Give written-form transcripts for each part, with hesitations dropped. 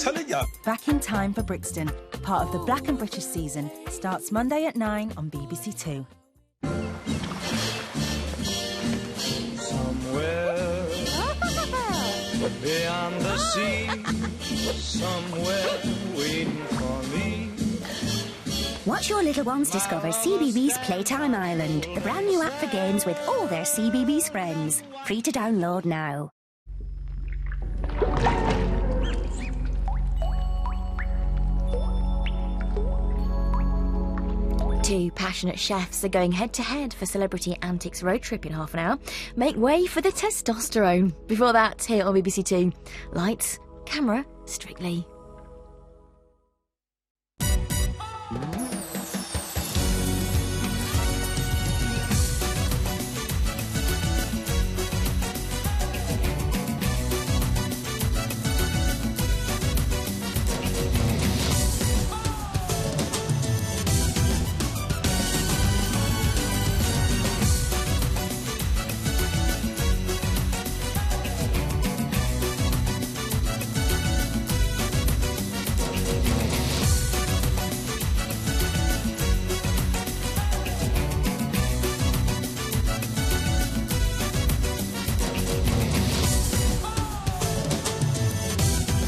Telling ya. Back in Time for Brixton, part of the Black and British season, starts Monday at 9 on BBC Two. Somewhere beyond the sea, somewhere waiting for me. Watch your little ones discover CBeebies Playtime Island, the brand new app for games with all their CBeebies friends. Free to download now. Two passionate chefs are going head-to-head for Celebrity Antics Road Trip in half an hour. Make way for the testosterone. Before that, here on BBC Two. Lights, camera, Strictly.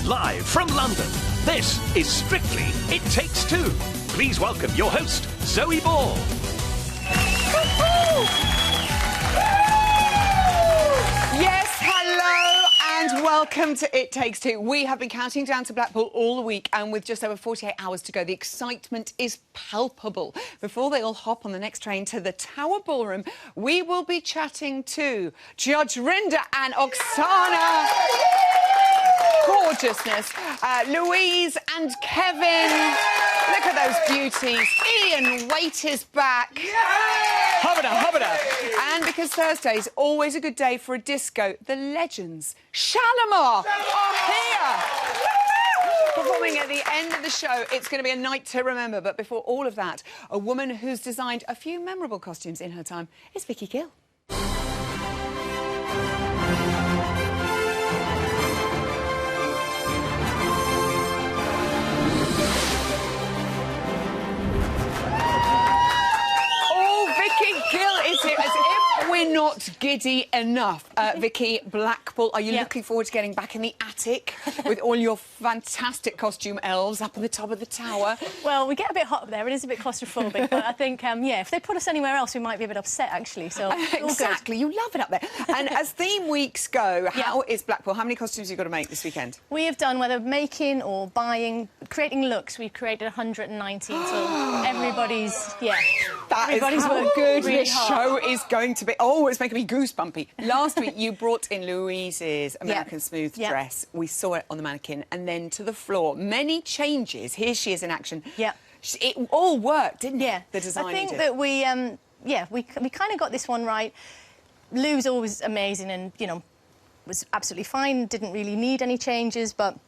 Live from London, this is Strictly It Takes Two. Please welcome your host, Zoe Ball. Yes, hello and welcome to It Takes Two. We have been counting down to Blackpool all the week, and with just over 48 hours to go, the excitement is palpable. Before they all hop on the next train to the Tower Ballroom, we will be chatting to Judge Rinda and Oksana. Gorgeousness. Louise and Kevin. Look at those beauties. Ian Waite is back. Hubba-da, hubba-da. And because Thursday is always a good day for a disco, the legends, Shalimar, are here. Performing at the end of the show. It's going to be a night to remember. But before all of that, a woman who's designed a few memorable costumes in her time is Vicky Gill. We're not giddy enough. Vicky, Blackpool, are you looking forward to getting back in the attic with all your fantastic costume elves up on the top of the tower? Well, we get a bit hot up there. It is a bit claustrophobic, but I think, yeah, if they put us anywhere else, we might be a bit upset, actually. So exactly, you love it up there. And as theme weeks go, how is Blackpool? How many costumes have you got to make this weekend? We have done, whether making or buying, creating looks, we've created 119, so everybody's, Everybody's how good really this hard. show is going to be. Oh, it's making me goosebumpy. Last week, you brought in Louise's American Smooth dress. We saw it on the mannequin, and then to the floor. Many changes. Here she is in action. Yeah. It all worked, didn't it? Yeah. The design. I think that we kind of got this one right. Lou's always amazing and, you know, was absolutely fine, didn't really need any changes, but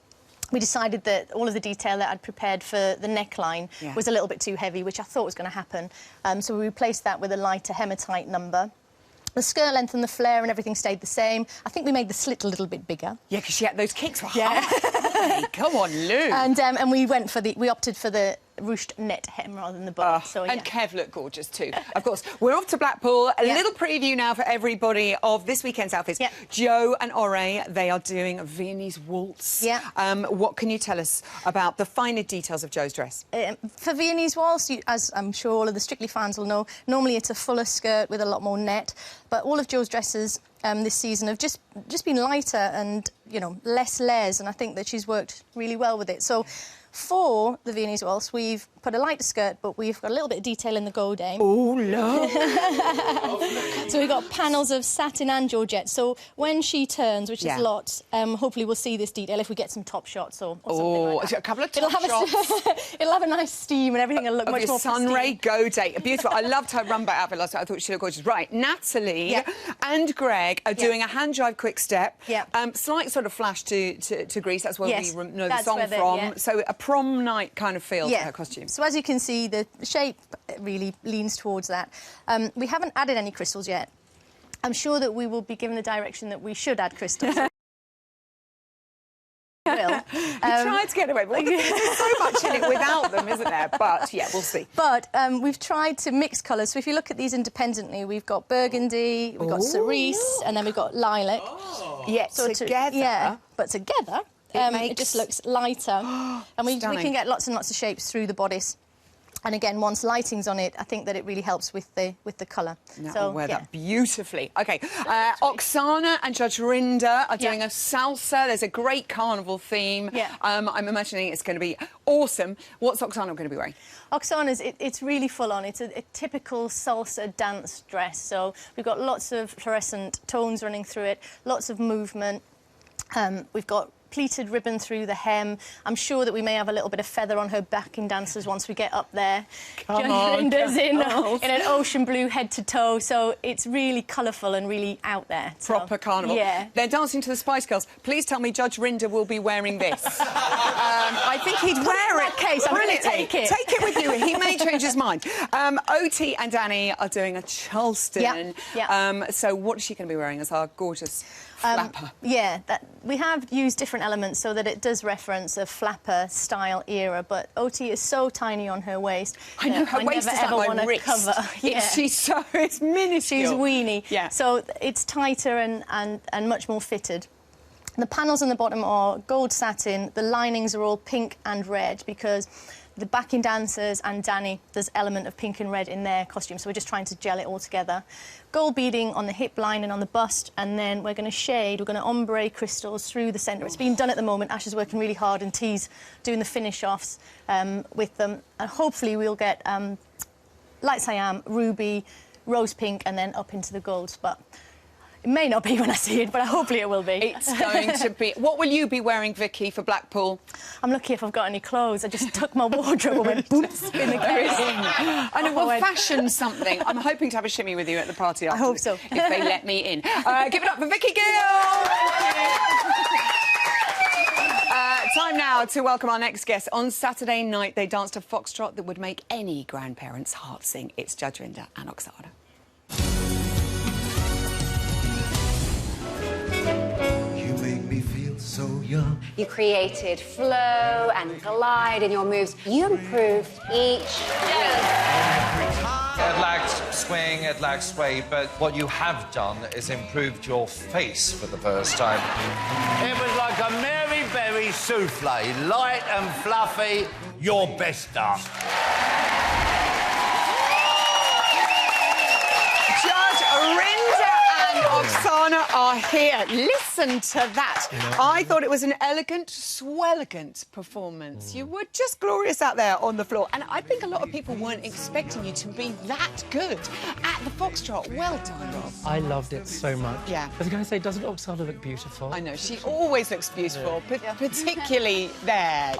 we decided that all of the detail that I'd prepared for the neckline was a little bit too heavy, which I thought was going to happen. So we replaced that with a lighter hematite number. The skirt length and the flare and everything stayed the same. I think we made the slit a little bit bigger. Yeah, because she had those kicks were high. Come on, Lou. And we opted for the ruched net hem rather than the bow. And Kev looked gorgeous too. Of course, we're off to Blackpool. A little preview now for everybody of this weekend's outfits. Joe and Ore, they are doing a Viennese waltz. What can you tell us about the finer details of Joe's dress? For Viennese waltz, as I'm sure all of the Strictly fans will know, normally it's a fuller skirt with a lot more net. But all of Joe's dresses this season have just been lighter and, you know, less layers, and I think that she's worked really well with it. So for the Viennese waltz, we've put a lighter skirt, but we've got a little bit of detail in the go dame. Oh, look! So we've got panels of satin and georgette. So when she turns, which is lots, hopefully we'll see this detail if we get some top shots or something like that. A couple of top shots. It'll have a nice steam and everything will look much more pristine. Sunray go day. Beautiful. I loved her rumba outfit last night. I thought she looked gorgeous. Right, Natalie and Greg are doing a hand drive quick step. Slight sort of flash to Greece. That's where we know the song from. So a prom night kind of feel to her costume. So as you can see, the shape really leans towards that. We haven't added any crystals yet. I'm sure that we will be given the direction that we should add crystals. Will. You tried to get away, but there's so much in it without them, isn't there? But, yeah, we'll see. But we've tried to mix colours. So if you look at these independently, we've got burgundy, we've got cerise, and then we've got lilac. Yeah, So together... but together, it just looks lighter. And we can get lots and lots of shapes through the bodice. And again, once lighting's on it, I think that it really helps with the colour. I'll wear that beautifully. OK, Oksana and Judge Rinder are doing a salsa. There's a great carnival theme. Yeah. I'm imagining it's going to be awesome. What's Oksana going to be wearing? Oksana's, it's really full on. It's a typical salsa dance dress. So we've got lots of fluorescent tones running through it, lots of movement. We've got pleated ribbon through the hem. I'm sure that we may have a little bit of feather on her backing dancers once we get up there. Judge Rinder's in an ocean blue head to toe, so it's really colourful and really out there. So, proper carnival. Yeah. They're dancing to the Spice Girls. Please tell me Judge Rinder will be wearing this. I think he'd wear it. Case, I'm going to take it. Take it with you. He may change his mind. Oti and Danny are doing a Charleston. Yeah. So what is she going to be wearing as our gorgeous flapper? We have used different elements so that it does reference a flapper style era, but Oti is so tiny on her waist. I know, her waist is like my wrist. Cover. It's minuscule. She's weeny. Yeah. So it's tighter and much more fitted. The panels on the bottom are gold satin. The linings are all pink and red because the backing dancers and Danny, there's element of pink and red in their costume, so we're just trying to gel it all together. Gold beading on the hip line and on the bust, and then we're going to ombre crystals through the centre. It's being done at the moment. Ash is working really hard and Tee's doing the finish-offs with them. And hopefully we'll get light cyan, ruby, rose pink, and then up into the golds. But it may not be when I see it, but hopefully it will be. It's going to be. What will you be wearing, Vicky, for Blackpool? I'm lucky if I've got any clothes. I just took my wardrobe and went boom in the case. I know, we'll fashion something. I'm hoping to have a shimmy with you at the party after. I hope so. If they let me in. Give it up for Vicky Gill! Time now to welcome our next guest. On Saturday night, they danced a foxtrot that would make any grandparent's heart sing. It's Judge Rinder and Oksana. So young. You created flow and glide in your moves. You improved each It lacked swing, it lacked sway, but what you have done is improved your face for the first time. It was like a Mary Berry souffle, light and fluffy, your best dance. Judge Rinder and Oksana are here. Listen to that. I thought it was an elegant, swellegant performance. You were just glorious out there on the floor. And I think a lot of people weren't expecting you to be that good at the foxtrot. Well done, Rob. I loved it so much. Yeah. I was going to say, doesn't Oksana look beautiful? I know, she always looks beautiful, particularly there.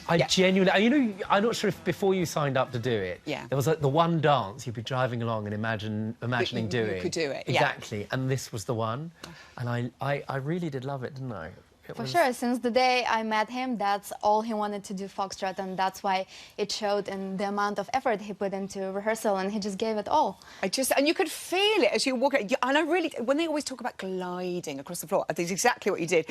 I genuinely... You know, I'm not sure if before you signed up to do it, there was like the one dance you'd be driving along and imagining doing. You could do it, Exactly, and this was the one. And I really did love it, didn't I? For sure, since the day I met him, that's all he wanted to do, foxtrot, and that's why it showed in the amount of effort he put into rehearsal, and he just gave it all. And you could feel it as you walk. And I really, when they always talk about gliding across the floor, that's exactly what you did.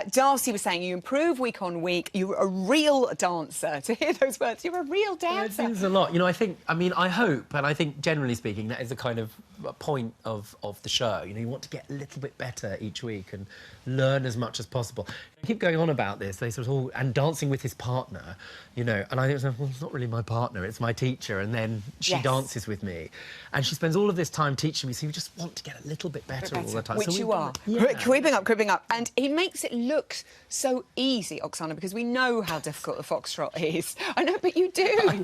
Darcy was saying you improve week on week. You're a real dancer. To hear those words, you're a real dancer. It means a lot. You know, I hope, and I think generally speaking, that is a kind of point of the show. You know, you want to get a little bit better each week and learn as much as possible. I keep going on about this, and dancing with his partner, you know, and I think, well, it's not really my partner, it's my teacher, and then she dances with me. And she spends all of this time teaching me, so you just want to get a little bit better all the time. Which so you are. Creeping up. And he makes it look so easy, Oksana, because we know how difficult the foxtrot is. I know, but you do.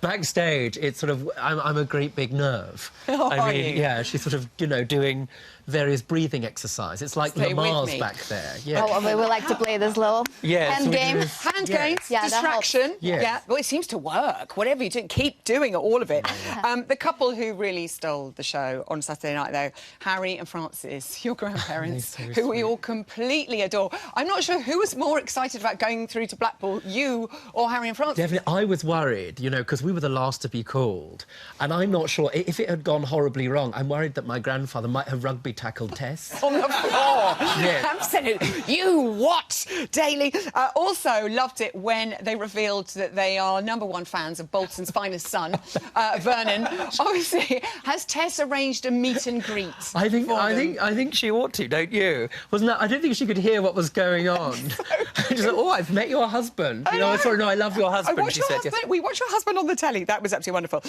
Backstage, it's sort of, I'm a great big nerve. Yeah, she's sort of, you know, doing various breathing exercises. It's like the Mars back there. Yeah. Oh, we like to play this little hand game. Hand games, distraction. Well, it seems to work. Whatever you do, keep doing all of it. The couple who really stole the show on Saturday night, though, Harry and Frances, your grandparents, who we all completely adore. I'm not sure who was more excited about going through to Blackpool, you or Harry and Frances. Definitely, I was worried, you know, because we were the last to be called, and I'm not sure if it had gone horribly wrong. I'm worried that my grandfather might have rugby we tackled Tess. On the floor. Yeah. Absolutely. You what, Daly? Also loved it when they revealed that they are #1 fans of Bolton's finest son, Vernon. Obviously, has Tess arranged a meet and greet? I think she ought to, don't you? Wasn't that? I don't think she could hear what was going on. She said, "Oh, I've met your husband." You know, sorry, no, I love your husband. She said, yes. We watched your husband on the telly. That was absolutely wonderful.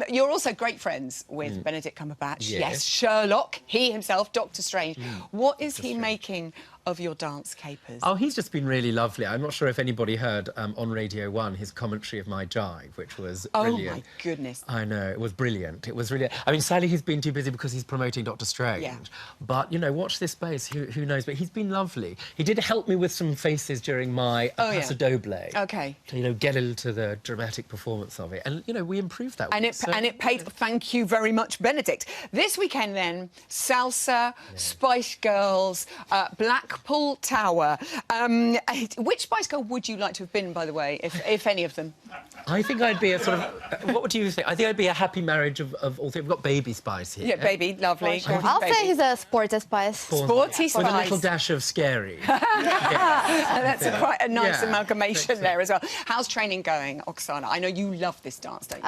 You're also great friends with Benedict Cumberbatch. Yes, Sherlock. He himself, Doctor Strange. What is he making of your dance capers? Oh, he's just been really lovely. I'm not sure if anybody heard on Radio 1 his commentary of my jive, which was brilliant. Oh, my goodness. I know, it was brilliant. It was really... I mean, sadly, he's been too busy because he's promoting Doctor Strange. Yeah. But, you know, watch this space. Who knows? But he's been lovely. He did help me with some faces during my Paso Doble. OK. To, you know, get into the dramatic performance of it. And, you know, we improved that. And it paid... Thank you very much, Benedict. This weekend, then, salsa, Spice Girls, Blackpool Tower. Which Spice Girl would you like to have been, by the way, if any of them? I think I'd be a sort of... what would you think? I think I'd be a happy marriage of all three. We've got Baby Spice here. Yeah, Baby, lovely. I'll say he's a sporty Spice. Sporty Spice. With a little dash of scary. That's quite a nice amalgamation there as well. How's training going, Oksana? I know you love this dance, don't you?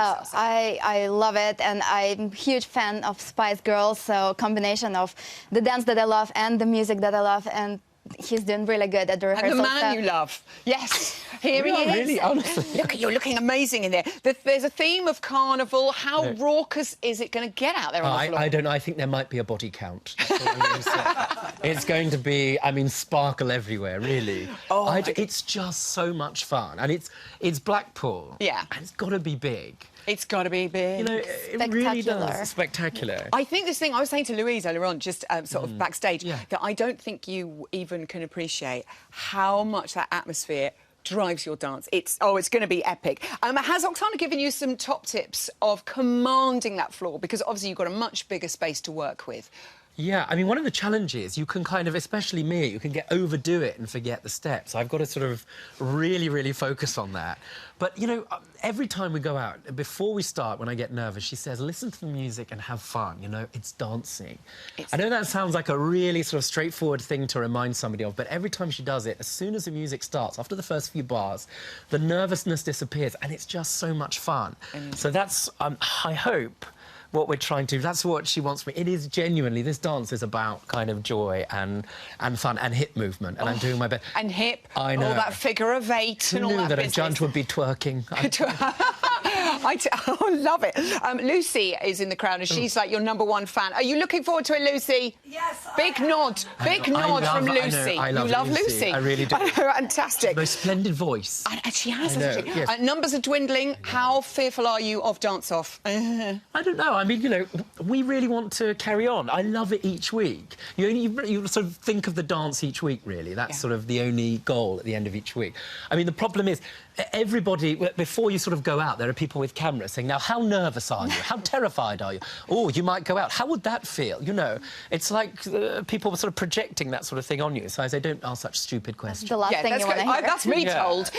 I love it, and I'm a huge fan of Spice Girls, so combination of the dance that I love and the music that I love, and he's doing really good at the rehearsal. And the man you love. Yes, here he is. Really, honestly. Look, you're looking amazing in there. There's a theme of carnival. How raucous is it going to get out there on the floor? I don't know. I think there might be a body count. That's all I'm going to say. It's going to be, I mean, sparkle everywhere, really. It's just so much fun. And it's Blackpool. Yeah. And it's got to be big. It's got to be big. You know, it really does. It's spectacular. I think this thing, I was saying to Louise earlier on, just sort of backstage, that I don't think you even can appreciate how much that atmosphere drives your dance. It's going to be epic. Has Oksana given you some top tips of commanding that floor? Because obviously you've got a much bigger space to work with. Yeah, I mean, one of the challenges, you can kind of, especially me, you can overdo it and forget the steps. I've got to sort of really, really focus on that. But, you know, every time we go out, before we start, when I get nervous, she says, listen to the music and have fun, you know, it's dancing. I know that sounds like a really sort of straightforward thing to remind somebody of, but every time she does it, as soon as the music starts, after the first few bars, the nervousness disappears, and it's just so much fun. So that's, I hope, what we're trying to... That's what she wants me... It is genuinely... This dance is about kind of joy and fun and hip movement, and I'm doing my best. And hip. I know. All that figure of 8 and all that that business. a judge would be twerking. I love it. Lucy is in the crowd, and she's like your #1 fan. Are you looking forward to it, Lucy? Yes. Big nod from Lucy. I love you love Lucy. I really do. Fantastic. Most splendid voice. And she has, hasn't she? Yes. Numbers are dwindling. How fearful are you of dance-off? I don't know. I mean, you know, we really want to carry on. I love it each week. You sort of think of the dance each week, really. That's sort of the only goal at the end of each week. I mean, the problem is, everybody, before you sort of go out, there are people with cameras saying, now, how nervous are you? How terrified are you? Oh, you might go out. How would that feel? You know, it's like people were sort of projecting that sort of thing on you. So I say, don't ask such stupid questions. That's the last thing you want to hear. That's me told.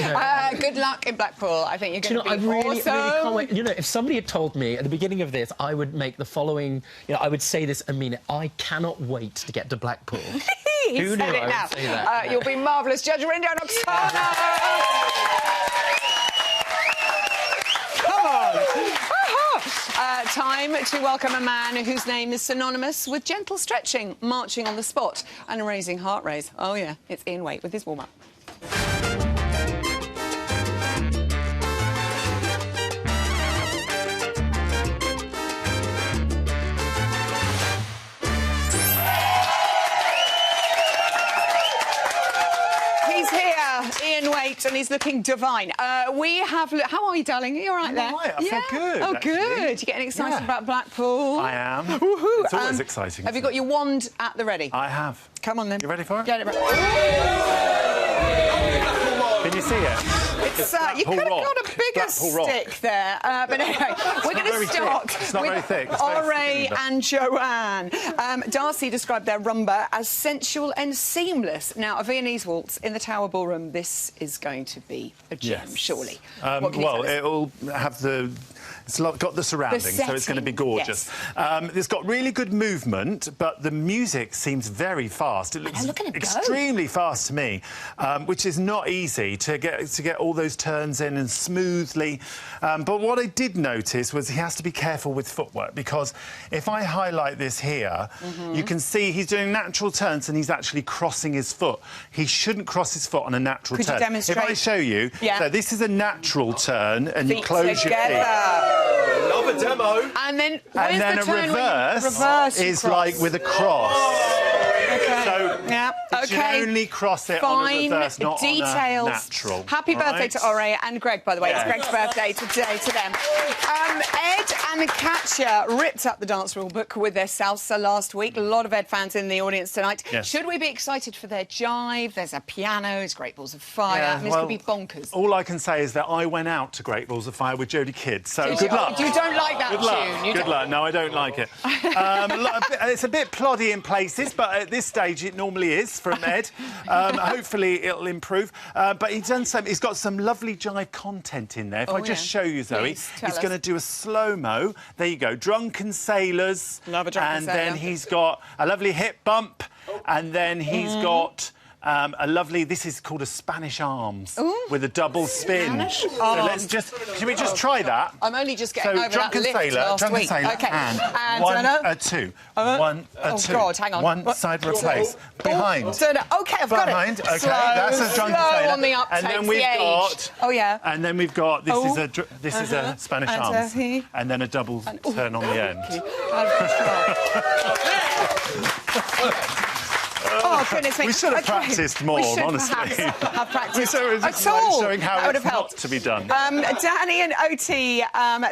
Good luck in Blackpool. I think you're going to be really can't wait. awesome. You know, if somebody had told me at the beginning of this, I would make the following... You know, I would say this and mean it. I cannot wait to get to Blackpool. Who knew said it I now? would say that? You'll be marvellous. Judge Rindo and Oksana! Time to welcome a man whose name is synonymous with gentle stretching, marching on the spot and raising heart rates. Oh, yeah, it's Ian Waite with his warm-up. He's here, Ian Waite, and he's looking divine. We have... How are you, darling? Are you all right there? I'm all right. I feel good, Oh, actually. good. You're getting excited about Blackpool. I am. Woohoo. It's always exciting. Have you got your wand at the ready? I have. Come on, then. You ready for it? Get it ready. Can you see it? It's, you could have got a bigger stick there. But anyway, we're going to start It's not very thick. It's Ore very skinny, and Joanne. Darcy described their rumba as sensual and seamless. Now, a Viennese waltz in the Tower Ballroom, this is going to be a gem, surely. What can you tell us? It'll have the... It's got the surroundings, so it's going to be gorgeous. Yes. It's got really good movement, but the music seems very fast. It looks extremely fast to me, which is not easy to get all those turns in and smoothly. But what I did notice was he has to be careful with footwork, because if I highlight this here, you can see he's doing natural turns and he's actually crossing his foot. He shouldn't cross his foot on a natural turn. Could you demonstrate? If I show you, so this is a natural turn, and you close your feet. Love a demo. And then a reverse is like with a cross. Okay. So yeah. you should only cross it on a reverse, not on a natural. Happy birthday to Ore and Greg, by the way. It's Greg's birthday today to them. Ed and Katya ripped up the dance rule book with their salsa last week. A lot of Ed fans in the audience tonight. Yes. Should we be excited for their jive? There's a piano, it's Great Balls of Fire. Yeah, I mean, this could be bonkers. All I can say is that I went out to Great Balls of Fire with Jodie Kidd, so good luck. You don't like that tune? Good luck. No, I don't like it. It's a bit ploddy in places, but at this stage it normally is from Ed. Hopefully it'll improve. But he's got some lovely jive content in there. If I just show you, Zoe, he's going to do a slow-mo. There you go. Drunken Sailors. Love a drunken sailor. And then he's got a lovely hip bump. And then he's got... a lovely, this is called a Spanish Arms with a double spin. So let's just, can we just try that? I'm only just getting over Drunken that lift Sailor, last Drunken week. Sailor, Okay. and one, a two. One, a two. God, hang on. One side replace. Behind. Okay, I've got Behind. it. Okay, Slow, that's a Drunken Sailor. on the uptake, and then we've got... Oh, yeah. And then we've got, this is a Spanish And Arms. Tae-hee. And then a double turn on the end. Oh, goodness me. We should have practiced more, honestly. Have practiced at all. Showing how that would it's have helped. not to be done. Danny and Oti,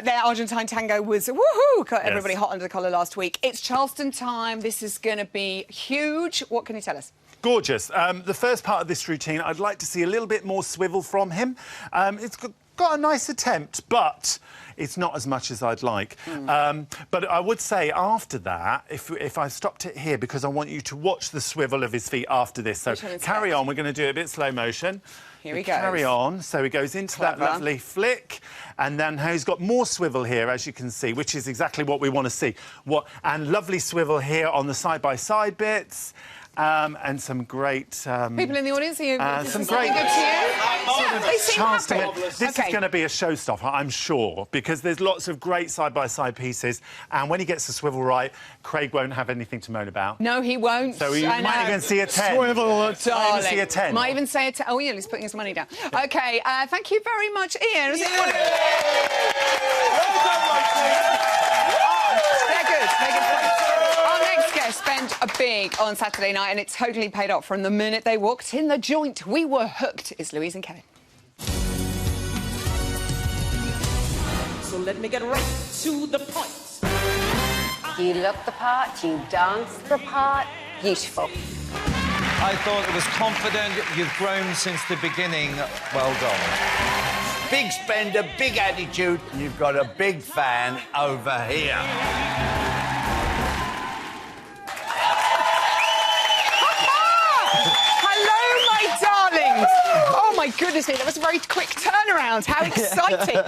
their Argentine tango was woohoo! Got everybody hot under the collar last week. It's Charleston time. This is going to be huge. What can you tell us? Gorgeous. The first part of this routine, I'd like to see a little bit more swivel from him. It's got a nice attempt, but it's not as much as I'd like. But I would say after that, if I stopped it here, because I want you to watch the swivel of his feet after this. So carry on. We're going to do it a bit slow motion. Here he goes. Carry on. So he goes into that lovely flick, and then he's got more swivel here, as you can see, which is exactly what we want to see. And lovely swivel here on the side-by-side bits. And some great... people in the audience, are you some great... good to you? They seem happy. This is going to be a showstopper, I'm sure, because there's lots of great side-by-side pieces, and when he gets the swivel right, Craig won't have anything to moan about. No, he won't. So you might even see a 10. Swivel, darling. Might even see a 10. Might even say a 10. Oh, yeah, he's putting his money down. OK, thank you very much, Ian. They're good. They're good players. Our next guest spent a big on Saturday night, and it totally paid off from the minute they walked in the joint. We were hooked. It's Louise and Kevin. So let me get right to the point. You look the part, you dance the part. Beautiful. I thought it was confident. You've grown since the beginning. Well done. Big spender, big attitude. You've got a big fan over here. Hello, my darlings. Oh, my goodness me, that was a very quick turnaround. How exciting.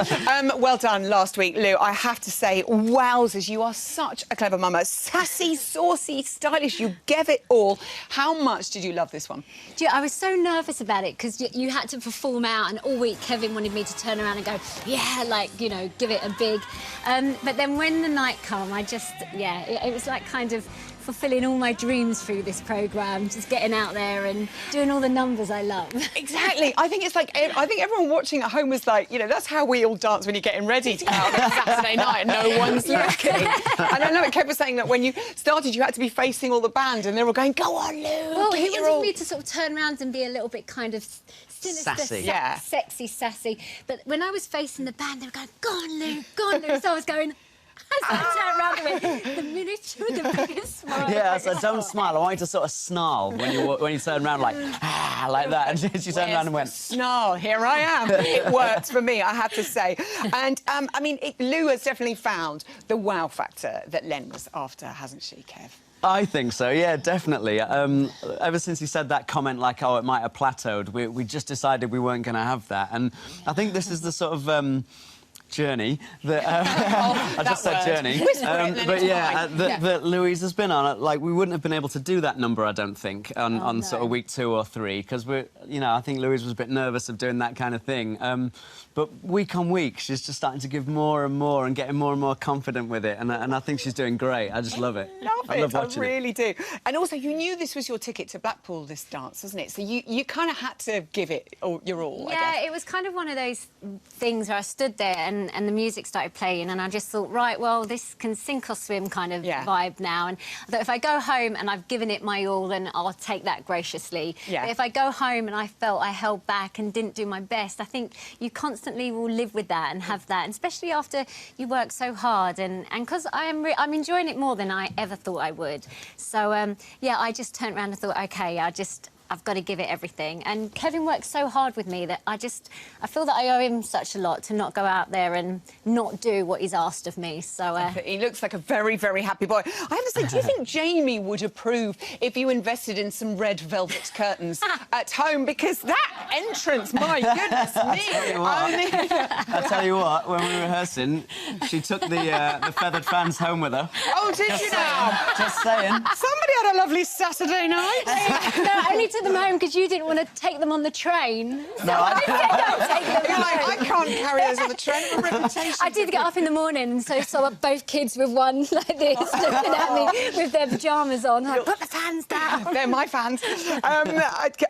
Well done last week, Lou. I have to say, wowzers, you are such a clever mama. Sassy, saucy, stylish. You gave it all. How much did you love this one? I was so nervous about it because you had to perform out, and all week Kevin wanted me to turn around and go, yeah, like, you know, give it a big... but then when the night came, I just, it was like kind of fulfilling all my dreams through this programme, just getting out there and doing all the numbers I love. Exactly. I think it's like, I think everyone watching at home was like, you know, that's how we all dance when you're getting ready to go out on Saturday night and no one's looking. And I know Kev was saying that when you started, you had to be facing all the band and they were all going, go on, Lou. Well, he wanted me to sort of turn around and be a little bit kind of sinister, sassy. Sexy, sassy. But when I was facing the band, they were going, go on, Lou, go on, Lou. So I was going... I turned around and went, the miniature with the biggest smile. Yeah, so don't smile. I want you to sort of snarl when you turn around like that. And she turned around and went... Snarl, here I am. It works for me, I have to say. And, I mean, Lou has definitely found the wow factor that Len was after, hasn't she, Kev? I think so, yeah, definitely. Ever since he said that comment, like, oh, it might have plateaued, we just decided we weren't going to have that. And I think this is the sort of... journey that I just said journey, but yeah, that Louise has been on. Like, we wouldn't have been able to do that number, I don't think, on sort of week 2 or 3, because I think Louise was a bit nervous of doing that kind of thing. But week on week, she's just starting to give more and more and getting more and more confident with it, and I think she's doing great. I just love it. I love watching it. I really do. And also, you knew this was your ticket to Blackpool, this dance, wasn't it? So you kind of had to give it your all. Yeah, I guess. it was kind of one of those things where I stood there and the music started playing, and I just thought, right, well, this can sink or swim kind of vibe now. And I thought, if I go home and I've given it my all, then I'll take that graciously. Yeah. But if I go home and I felt I held back and didn't do my best, I think you constantly will live with that and have that, and especially after you work so hard. And because I'm enjoying it more than I ever thought I would. So, yeah, I just turned around and thought, OK, I've got to give it everything. And Kevin worked so hard with me that I feel that I owe him such a lot to not go out there and not do what he's asked of me. So he looks like a very, very happy boy. I have to say, do you think Jamie would approve if you invested in some red velvet curtains at home? Because that entrance, my goodness me! I tell you what, when we were rehearsing, she took the feathered fans home with her. Oh, did you now? Just saying. Somebody had a lovely Saturday night. No, only took them home because you didn't want to take them on the train. No, I don't take them. You're like, I can't carry those on the train. I have a reputation. I did get up in the morning and so saw both kids with one like this, looking at me with their pyjamas on. Like, put the fans down. They're my fans.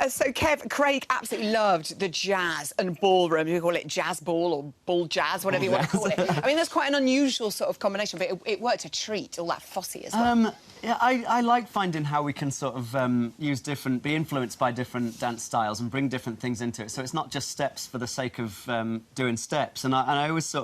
So Craig absolutely loved the jazz and ballroom. You call it jazz ball or ball jazz, whatever you want to call it. I mean, that's quite an unusual sort of combination, but it worked a treat, all that Fosse as well. Yeah, I like finding how we can sort of be influenced by different dance styles and bring different things into it. So it's not just steps for the sake of doing steps. And I always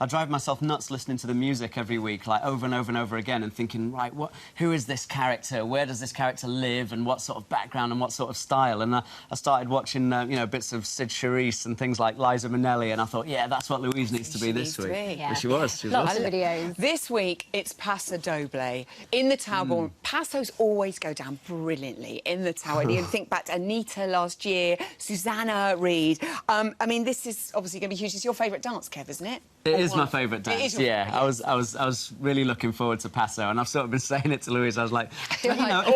I drive myself nuts listening to the music every week, like over and over and over again, and thinking, right, who is this character? Where does this character live? And what sort of background and what sort of style? And I started watching, bits of Sid Charisse and things like Liza Minnelli, and I thought, yeah, that's what Louise needs to be this week. Yeah. She was. Lots of videos. This week, it's Paso Doble in the Tower Ballroom. Pasos always go down brilliantly in the Tower. You think back to Anita last year, Susanna Reid. I mean, this is obviously going to be huge. It's your favourite dance, Kev, isn't it? It is my favourite dance. Yeah, I was really looking forward to Paso, and I've sort of been saying it to Louise. I was like, all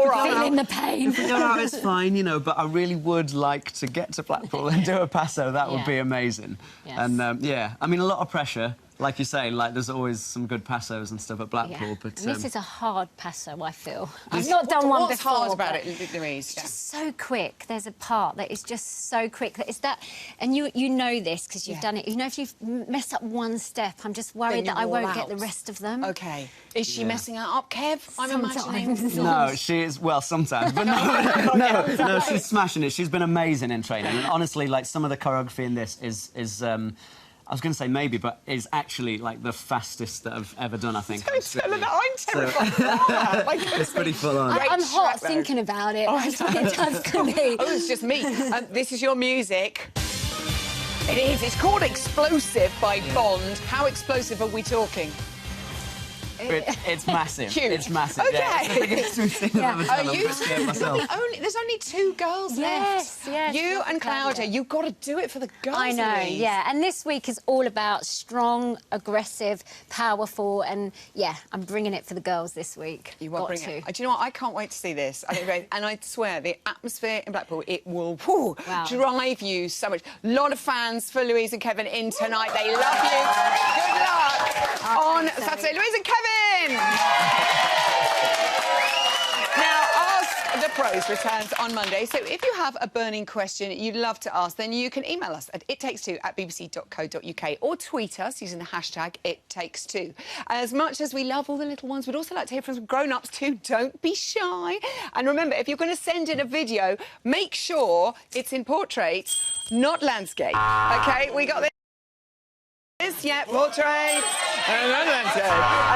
right, feeling the pain. If we go out, it's fine, but I really would like to get to Blackpool and do a Paso. That would be amazing. Yes. And yeah, I mean, a lot of pressure. Like you say, there's always some good passos and stuff at Blackpool, but... this is a hard passo, I feel. I've not done one before. What's hard about it, Louise? It's just so quick. There's a part that is just so quick. That is that... And you know this, because you've done it. If you've messed up one step, I'm just worried that I won't get the rest of them. OK. Is she messing it up, Kev? Sometimes. No, she is... Well, sometimes, but no, she's smashing it. She's been amazing in training. And honestly, some of the choreography in this is I was going to say maybe, but is actually, the fastest that I've ever done, I think. Don't tell her that. I'm terrified. It's pretty full on. I'm hot thinking about it. That's what it does to me. Oh, it's just me. This is your music. It is. It's called Explosive by Bond. How explosive are we talking? It's massive. Huge. It's massive. Okay. Yeah, it's the biggest routine I've ever done. Are you there's only 2 girls left. Yes. You and Claudia, you've got to do it for the girls. I know, Louise. yeah. And this week is all about strong, aggressive, powerful, and yeah, I'm bringing it for the girls this week. You want to bring it. Do you know what? I can't wait to see this. And I swear, the atmosphere in Blackpool, it will drive you so much. A lot of fans for Louise and Kevin in tonight. They love you. Good luck on Saturday. Louise and Kevin! Now, Ask the Pros returns on Monday, so if you have a burning question you'd love to ask, then you can email us at ittakes2@bbc.co.uk or tweet us using the hashtag #ittakes2. As much as we love all the little ones, we'd also like to hear from some grown-ups too. Don't be shy. And remember, if you're going to send in a video, make sure it's in portrait, not landscape. OK, we got this. Yeah, portrait.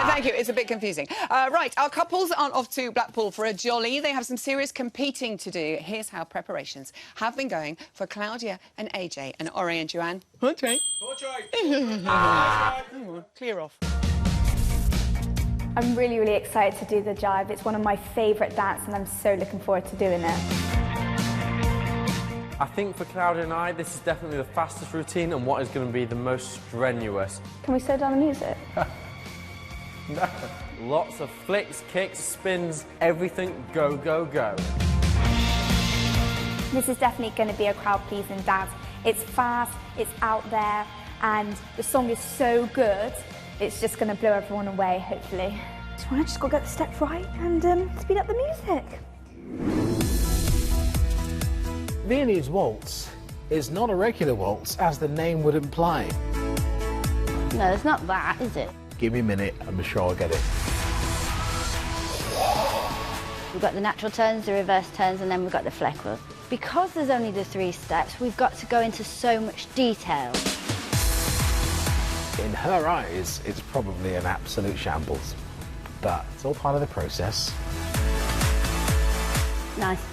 Thank you. It's a bit confusing. Right, our couples aren't off to Blackpool for a jolly. They have some serious competing to do. Here's how preparations have been going for Claudia and AJ and Ore and Joanne. Portrait. Clear off. I'm really, really excited to do the jive. It's one of my favourite dances and I'm so looking forward to doing it. I think for Claudia and I, this is definitely the fastest routine and what is going to be the most strenuous. Can we slow down the music? No. Lots of flicks, kicks, spins, everything go, go, go. This is definitely going to be a crowd-pleasing dance. It's fast, it's out there, and the song is so good, it's just going to blow everyone away, hopefully. So I just got to get the step right and speed up the music. Viennese waltz is not a regular waltz, as the name would imply. No, it's not that, is it? Give me a minute, I'm sure I'll get it. We've got the natural turns, the reverse turns, and then we've got the flexible. Because there's only the 3 steps, we've got to go into so much detail. In her eyes, it's probably an absolute shambles. But it's all part of the process. Nice.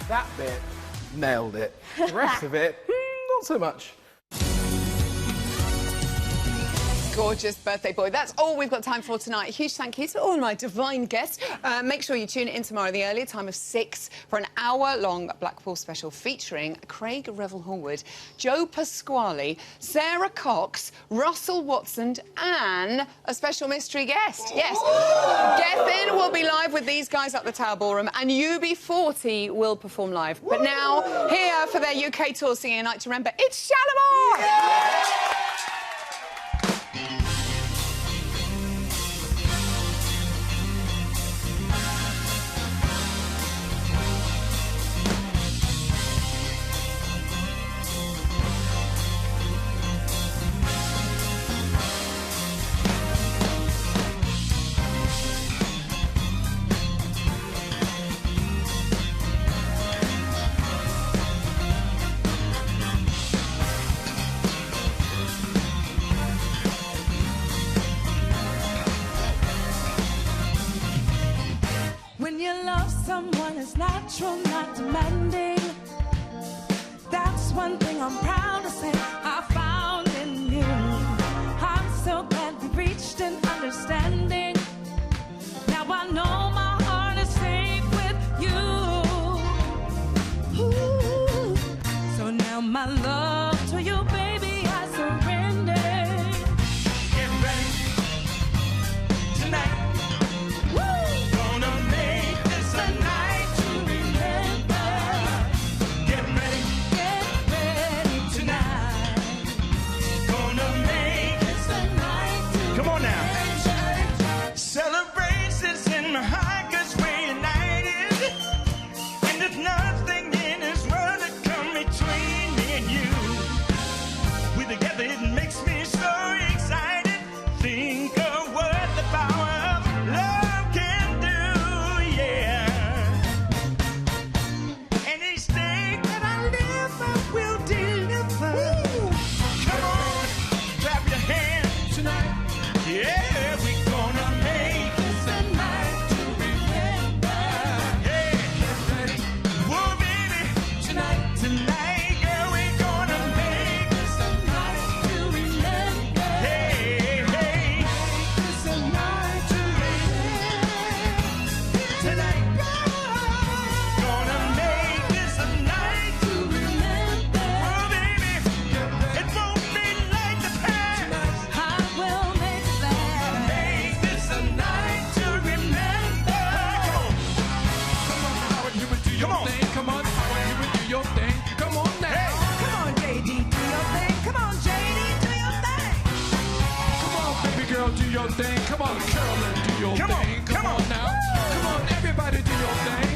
That bit, nailed it. The rest of it, not so much. Gorgeous birthday boy. That's all we've got time for tonight. A huge thank you to all my divine guests. Make sure you tune in tomorrow, the earlier time of 6, for an hour-long Blackpool special featuring Craig Revel-Horwood, Joe Pasquale, Sarah Cox, Russell Watson, and a special mystery guest. Yes. Gethin will be live with these guys at the Tower Ballroom, and UB40 will perform live. But now, here for their UK tour singing A Night to Remember, it's Shalimar! When you love someone, it's natural, not demanding. That's one thing I'm proud to say I found in you. I'm so glad we reached an understanding. Now I know my heart is safe with you. Ooh. So now my love to you, baby, I surrender. Get ready tonight. Celebrations in my heart, 'cause we're united. And there's nothing in this world that come between me and you. We're together, it makes me so excited. Think of what the power of love can do, yeah. And each day that I live, I will deliver. Come on, clap your hands tonight. Yeah. Do your thing. Come on, Carolyn, do your thing. Come on now. Come on, everybody do your thing.